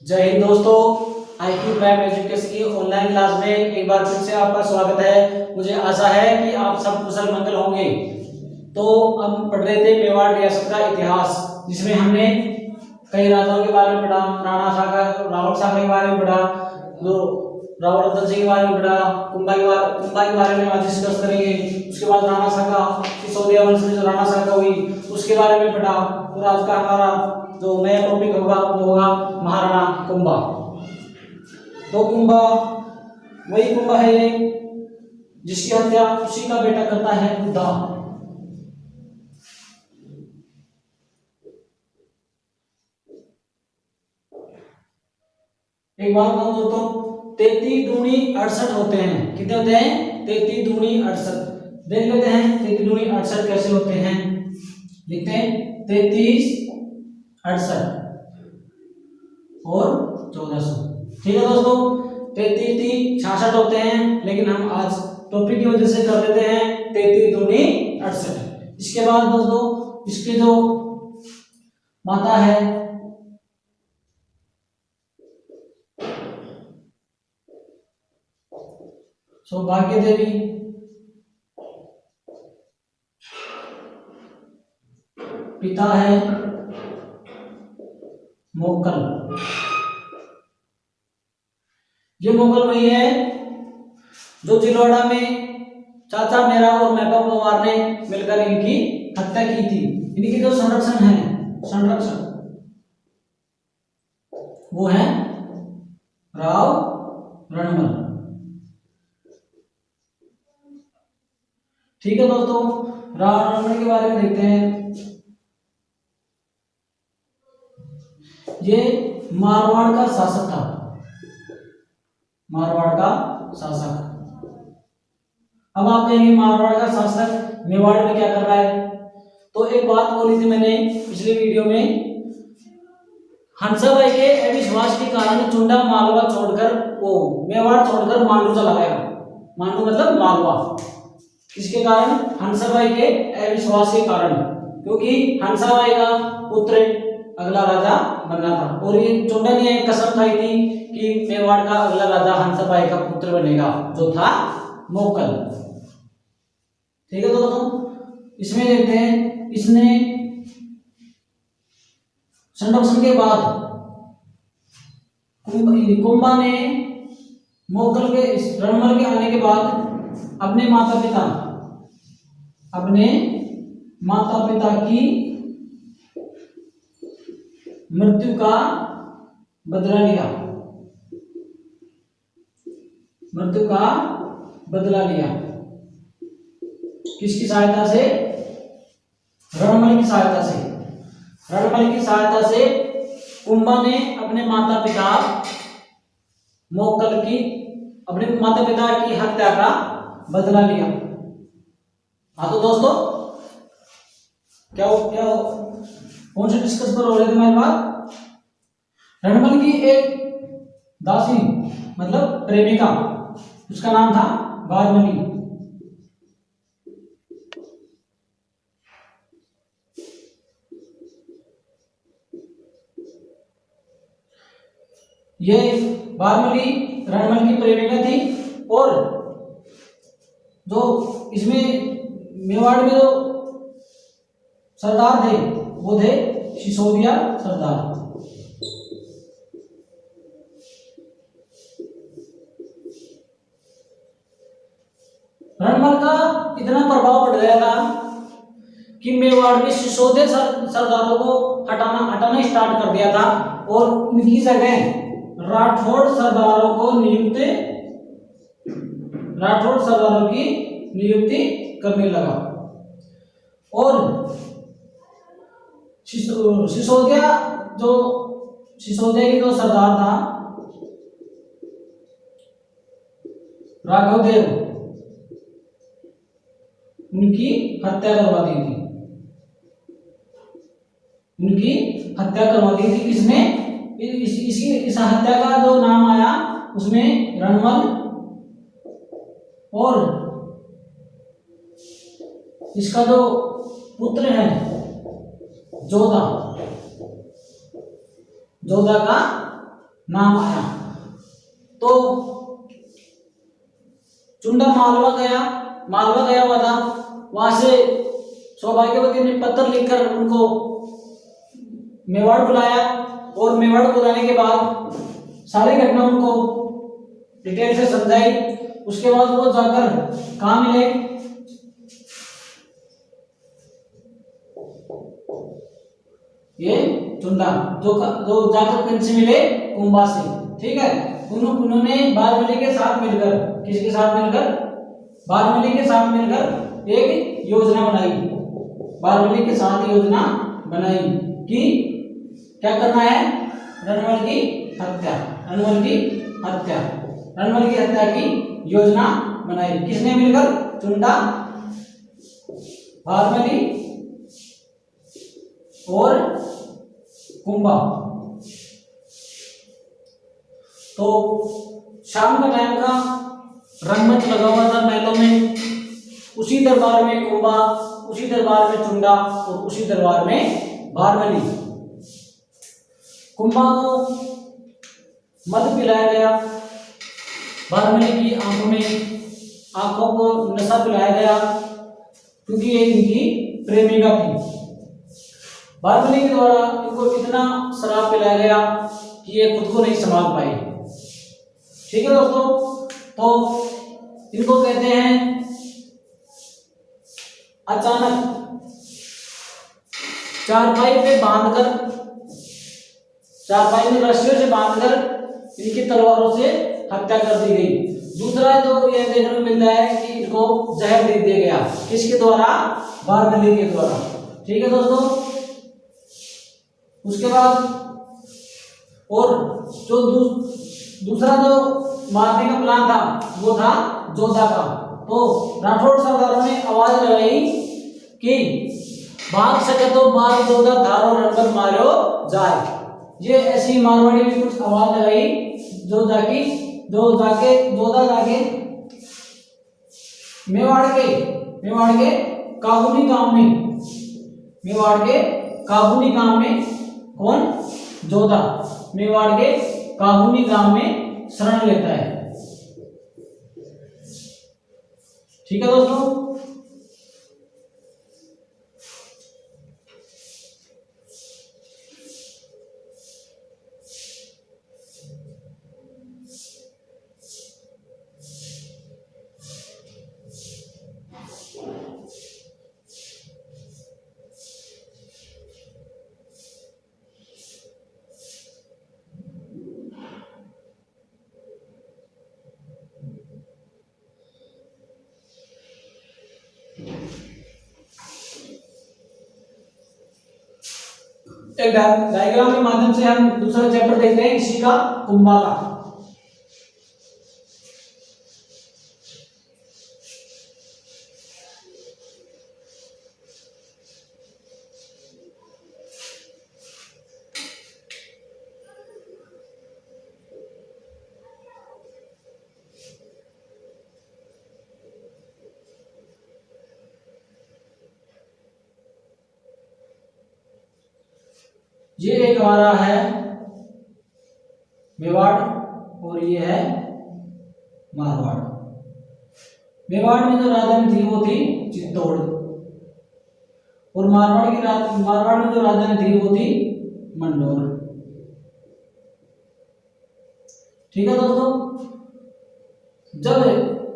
जय हिंद दोस्तों। IQ prime education की ऑनलाइन क्लास में एक बार फिर से आपका स्वागत है। मुझे आशा है कि आप सब कुशल मंगल होंगे। तो हम पढ़ रहे थे मेवाड़ रियासत का इतिहास, जिसमें हमने कई राजाओं के बारे में पढ़ा, राणा सागर, रावल सागर के बारे में पढ़ा, जो रावल रतन सिंह के बारे में पढ़ा, कुंभा के बारे में आज डिस्कस करेंगे। उसके बाद राणा सागा, सिसोदिया वंश में जो राणा सागा हुई उसके बारे में पढ़ा। और आज का हमारा जो नया टॉपिक होगा वो होगा महाराणा कुंभा। तो कुंभा वही कुंभा है ये जिसकी हत्या उसी का बेटा करता है बुद्धा। एक बात बताऊं दोस्तों, 33 दूनी 68 होते हैं। कितने होते हैं? 33 दूनी 68। देख लेते हैं 33 दूनी 68 कैसे होते हैं। लिखते हैं 33 68 और 1400। ठीक है दोस्तों, 33 66 होते हैं, लेकिन हम आज टॉपिक की वजह से कर देते हैं 33 दूनी 68। इसके बाद दोस्तों इसके जो माता है सौभाग्य देवी, पिता है मोकल। ये मोकल वही है जो जिलोड़ा में चाचा मेरा और महबूबा पवार ने मिलकर इनकी हत्या की थी। इनकी जो संरक्षण वो है राव रणमल। ठीक है दोस्तों, राव रणमल के बारे में देखते हैं। ये मारवाड़ का शासक था, मारवाड़ का शासक। अब आप कहेंगे मारवाड़ का शासक मेवाड़ में क्या कर रहा है? तो एक बात बोली थी मैंने पिछले वीडियो में, हंसाबाई के अविश्वास के कारण चुंडा मालवा छोड़कर वो मेवाड़ छोड़कर मांडू चला गया। मांडू मतलब मालवा। इसके कारण हंसाबाई के अविश्वास के कारण, क्योंकि हंसाबाई का पुत्र अगला राजा बनना था और ये चुंडा ने कसम खाई थी कि मेवाड़ का अगला राजा हंसाबाई का पुत्र बनेगा, जो था मोकल। ठीक है दोस्तों, इसमें देखते हैं इसने संरक्षण के बाद कुंभा ने मोकल के रणमल के आने के बाद अपने माता पिता की मृत्यु का बदला लिया। किसकी सहायता से? रणमल की सहायता से कुंभा ने अपने माता पिता की हत्या का बदला लिया। हाँ तो दोस्तों क्या कौन से डिस्कस पर हो रहे थे हमारी बात? रणमल की एक दासी मतलब प्रेमिका, उसका नाम था बारमली। ये बारमली रणमल की प्रेमिका थी और जो इसमें मेवाड़ में जो सरदार थे वो थे सिसोदिया सरदार। रणमल का इतना प्रभाव पड़ गया था कि मेवाड़ में सिसोदिया सरदारों को हटाना स्टार्ट कर दिया था और उनकी जगह राठौड़ सरदारों की नियुक्ति करने लगा। और सिसोदिया की जो सरदार था राघवदेव, उनकी हत्या करवा दी थी। किसने? इस हत्या का जो नाम आया उसमें रणमल और इसका जो पुत्र है जोधा का नाम आया। तो चुंडा मालवा गया हुआ था, वहां से सौभाग्यवती ने पत्र लिखकर उनको मेवाड़ बुलाया, और मेवाड़ बुलाने के बाद सारी घटना उनको डिटेल से समझाई। उसके बाद वो जाकर कहाँ मिले, ये चुंडा जो जाकर किनसे मिले, कुंभा से। ठीक है, उन्होंने बारमली के साथ मिलकर, किसके साथ मिलकर, बारमली के साथ मिलकर एक योजना बनाई। बारमली के साथ योजना बनाई कि क्या करना है, रणवल की हत्या, रणवल की हत्या, रणवल की हत्या की योजना बनाई। किसने मिलकर, चुंडा, बारमली और कुंभा। तो शाम का टाइम का रंगमंच लगा हुआ था महलों में, उसी दरबार में कुंभा, उसी दरबार में चुंडा और उसी दरबार में बारमली। कुंभा को मद पिलाया गया, बारमली की आंखों को नशा पिलाया गया, क्योंकि ये इनकी प्रेमिका थी। बारमली के द्वारा इनको इतना शराब पिलाया गया कि ये खुद को नहीं संभाल पाए। ठीक है दोस्तों, तो इनको कहते हैं अचानक चारपाई में रस्सियों से बांधकर इनकी तलवारों से हत्या कर दी गई। दूसरा जो यह देखने को मिलता है कि इनको जहर दे दिया गया, किसके द्वारा, बारमली के द्वारा। ठीक है दोस्तों, उसके बाद और जो दूसरा जो मारने का प्लान था वो था जोधा का। तो राठौड़ सरदारों ने आवाज लगाई कि भाग सके तो भाग जोधा थारो रणबल मारो जाए। ये ऐसी मारवाड़ी में कुछ आवाज लगाई जोधा जाके मेवाड़ के काहुनी गांव में कौन, जोधा मेवाड़ के काहुनी गांव में शरण लेता है। ठीक है दोस्तों, एक डायग्राम के माध्यम से हम दूसरा चैप्टर देखते हैं इसी का, कुंभा का। ये एक हमारा है मेवाड़ और ये है मारवाड़। मेवाड़ में जो राजधानी थी वो थी चित्तौड़, और मारवाड़ में जो राजधानी थी वो थी मंडोर। ठीक है दोस्तों, जब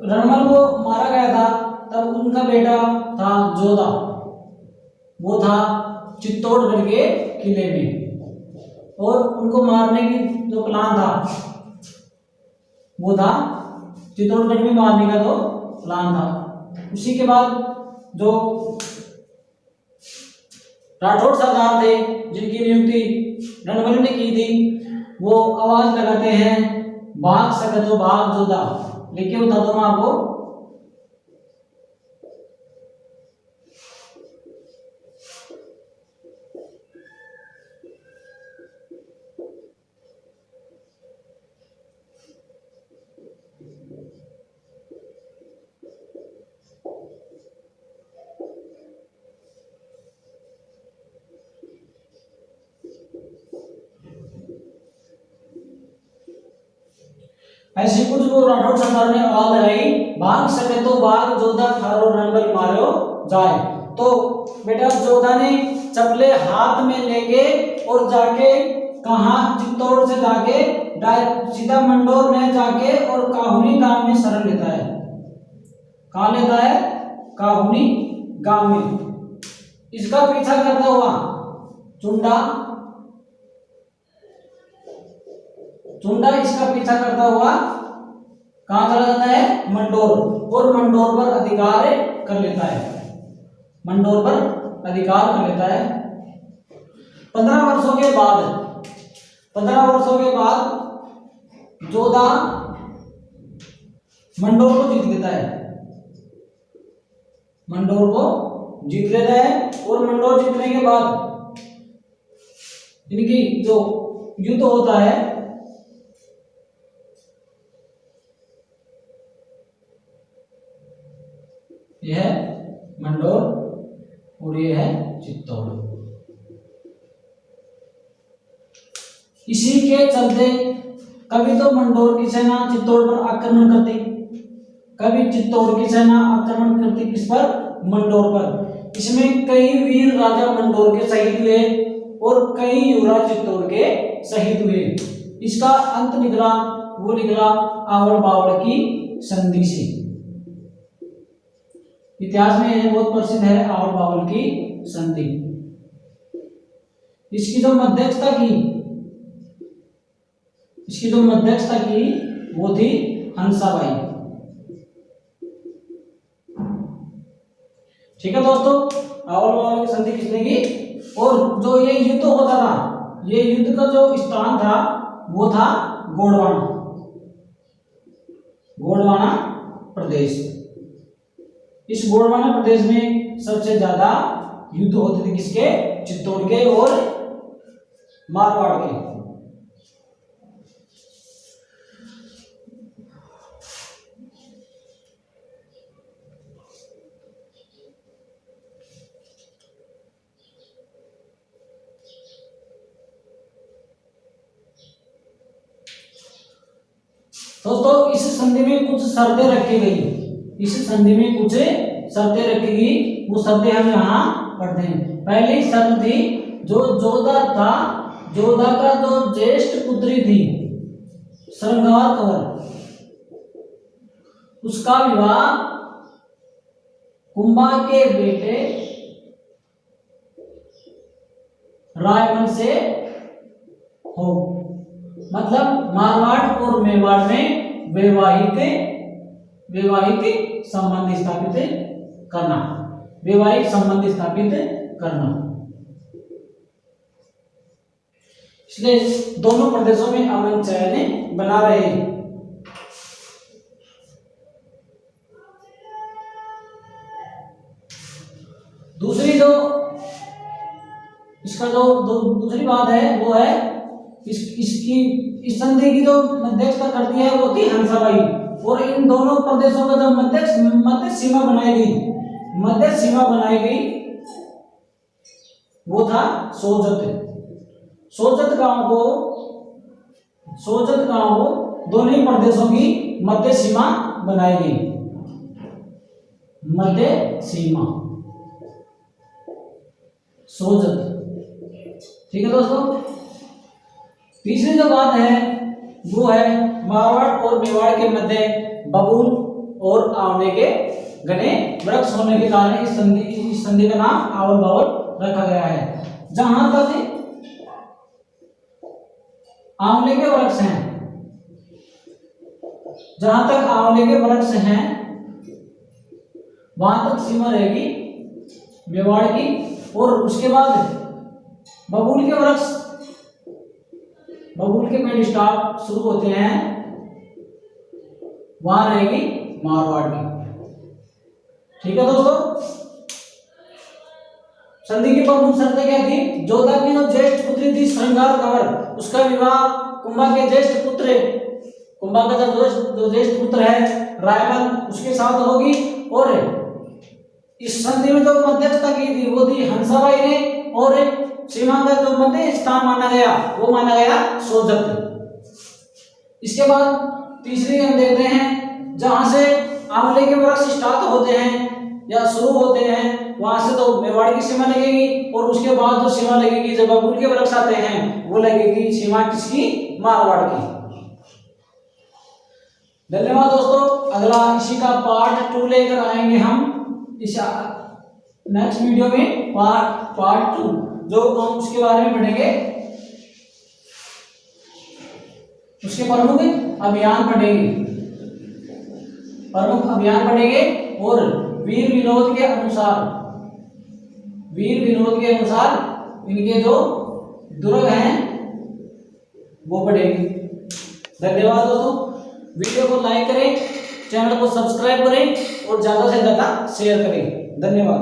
रणमल को मारा गया था तब उनका बेटा था जोधा, वो था चित्तौड़गढ़ के किले में, और उनको मारने की जो प्लान था वो था चित्तौड़गढ़ में मारने का जो प्लान था। उसी के बाद जो राठौड़ सरदार थे जिनकी नियुक्ति रणबल ने की थी, वो आवाज लगाते हैं भाग सके तो भाग जोधा। लिख के बता दो मैं आपको, ऐसी कुछ वो राठौड़ सरदार ने आवाज लगाई, भाग सके तो भाग जोधा थारो रंगल मारो जाए। तो बेटा जोधा ने चपले हाथ में लेके और जाके कहा, चित्तौड़ से जाके सीधा मंडोर में जाके और काहुनी गांव में शरण लेता है। कहाँ लेता है? काहुनी गांव में। इसका पीछा करता हुआ चुंडा इसका पीछा करता हुआ कहां चला जाता है? मंडोर, और मंडोर पर अधिकार कर लेता है। मंडोर पर अधिकार कर लेता है। 15 वर्षों के बाद जोधा मंडोर को जीत लेता है। मंडोर को जीत लेता है और मंडोर जीतने के बाद इनकी जो युद्ध होता है, यह है मंडोर और ये है चित्तौड़। इसी के चलते कभी तो मंडोर की सेना चित्तौड़ पर आक्रमण करती, कभी चित्तौड़ की सेना आक्रमण करती किस पर? मंडोर पर। इसमें कई वीर राजा मंडोर के शहीद हुए और कई युवराज चित्तौड़ के शहीद हुए। इसका अंत निकला आवड़ बावड़ की संधि से। इतिहास में यह बहुत प्रसिद्ध है, आवड़ बावड़ की संधि। इसकी जो मध्यस्थता की वो थी हंसाबाई। ठीक है दोस्तों, आवड़ बावड़ की संधि किसने की? और जो ये युद्ध होता था, ये युद्ध का जो स्थान था वो था गोंडवाना प्रदेश। इस गोंडवाना प्रदेश में सबसे ज्यादा युद्ध होते थे किसके? चित्तौड़ के और मारवाड़ के। दोस्तों इस संधि में कुछ शर्तें रखी गई। वो शर्तें हम यहाँ पढ़ते हैं। पहली शर्त थी, जो जोधा का जो ज्येष्ठ पुत्री थी श्रृंगार कंवर, उसका विवाह कुंभा के बेटे रायमल से हो। मतलब मारवाड़ और मेवाड़ में वैवाहिक संबंध स्थापित करना। इसलिए दोनों प्रदेशों में अमन चैन बना रहे। दूसरी बात है वो है इस संधि की जो मध्यस्थता करती है वो थी हंसाबाई। और इन दोनों प्रदेशों का जो मध्य सीमा बनाई गई वो था सोजत गांव को दोनों ही प्रदेशों की मध्य सीमा बनाई गई। मध्य सीमा सोजत। ठीक है दोस्तों, तीसरी जो बात है वो है मारवाड़ और मेवाड़ के मध्य बबूल और आंवले के घने वृक्ष होने के कारण इस संधि का नाम आवड़ बावड़ रखा गया है। जहां तक आंवले के वृक्ष हैं वहां तक सीमा रहेगी मेवाड़ की। और उसके बाद बबूल के पेड़ स्टार्ट शुरू होते हैं, वहां रहेगी मारवाड़ की। ठीक है दोस्तों, संधि की प्रमुख शर्तें क्या थी? जोधा की जो ज्येष्ठ पुत्री थी श्रृंगार कंवर, उसका विवाह कुंभा का जो ज्येष्ठ पुत्र है रायमल, उसके साथ होगी। और इस संधि में जो मध्यस्थता की थी वो थी हंसाबाई ने। और सीमा का जो मध्य स्थान माना गया वो माना गया सोजत। इसके बाद तीसरी हम देखते हैं जहां से आंवले के वृक्ष स्टार्ट होते हैं या शुरू होते हैं वहां से तो मेवाड़ की सीमा लगेगी, और उसके बाद जो सीमा लगेगी जब बबूल के वृक्ष आते हैं वो लगेगी सीमा किसकी, मारवाड़ की। धन्यवाद दोस्तों, अगला इसी का पार्ट 2 लेकर आएंगे हम इस नेक्स्ट वीडियो में, पार्ट 2 जो हम उसके बारे में पढ़ेंगे, उसके प्रमुख अभियान पढ़ेंगे, प्रमुख अभियान पढ़ेंगे, और वीर विनोद के अनुसार इनके जो दुर्ग हैं वो पढ़ेंगे। धन्यवाद दोस्तों, वीडियो को लाइक करें, चैनल को सब्सक्राइब करें और ज्यादा से ज्यादा शेयर करें। धन्यवाद।